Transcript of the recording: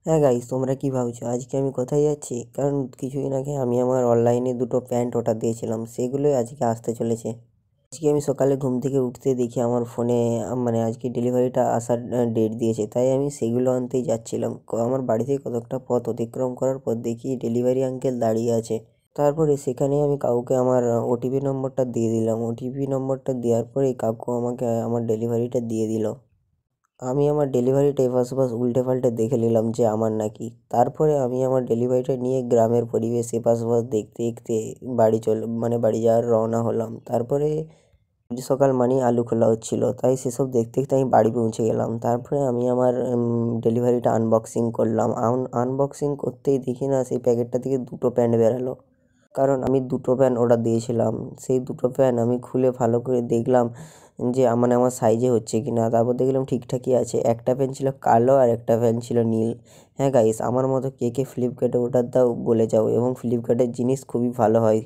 হ্যাঁ গাইস, তোমরা কি ভাবছো আজকে আমি কোথায় যাচ্ছি? কারণ কিছুদিন আগে আমি আমার অনলাইনে দুটো প্যান্ট অর্ডার দিয়েছিলাম, সেগুলোই আজকে আসতে চলেছে। আজকে আমি সকালে ঘুম থেকে উঠতে দেখি আমার ফোনে মানে আজকে ডেলিভারিটা আসার ডেট দিয়েছে, তাই আমি সেগুলো আনতেই যাচ্ছিলাম। আমার বাড়ি থেকে কতকটা পথ অতিক্রম করার পর দেখি ডেলিভারি আঙ্কেল দাঁড়িয়ে আছে। তারপরে সেখানে আমি কাউকে আমার ওটিপি নম্বরটা দিয়ে দিলাম। ওটিপি নম্বরটা দেওয়ার পরেই কাকু আমাকে আমার ডেলিভারিটা দিয়ে দিল। আমি আমার ডেলিভারিটা এপাশ ওপাশ উল্টে পাল্টে দেখে নিলাম যে আমার নাকি। তারপরে আমি আমার ডেলিভারিটা নিয়ে গ্রামের পরিবেশ এপাশ ওপাশ দেখতে দেখতে বাড়ি যাওয়ার রওনা হলাম। তারপরে সকাল মানেই আলু খোলা হচ্ছিলো, তাই সেসব দেখতে দেখতে আমি বাড়ি পৌঁছে গেলাম। তারপরে আমি আমার ডেলিভারিটা আনবক্সিং করলাম। আনবক্সিং করতেই দেখি না সেই প্যাকেটটা থেকে দুটো প্যান্ট বেরালো। কারণ আমি দুটো প্যান্ট অর্ডার দিয়েছিলাম, সেই দুটো প্যান্ট আমি খুলে ভালো করে দেখলাম যে মানে আমার সাইজে হচ্ছে কি না। তারপর দেখলাম ঠিকঠাকই আছে। একটা প্যান্ট ছিল কালো আর একটা প্যান্ট ছিল নীল। হ্যাঁ গাইস, আমার মতো কে কে ফ্লিপকার্টে অর্ডার দাও বলে যাও, এবং ফ্লিপকার্টের জিনিস খুবই ভালো হয়।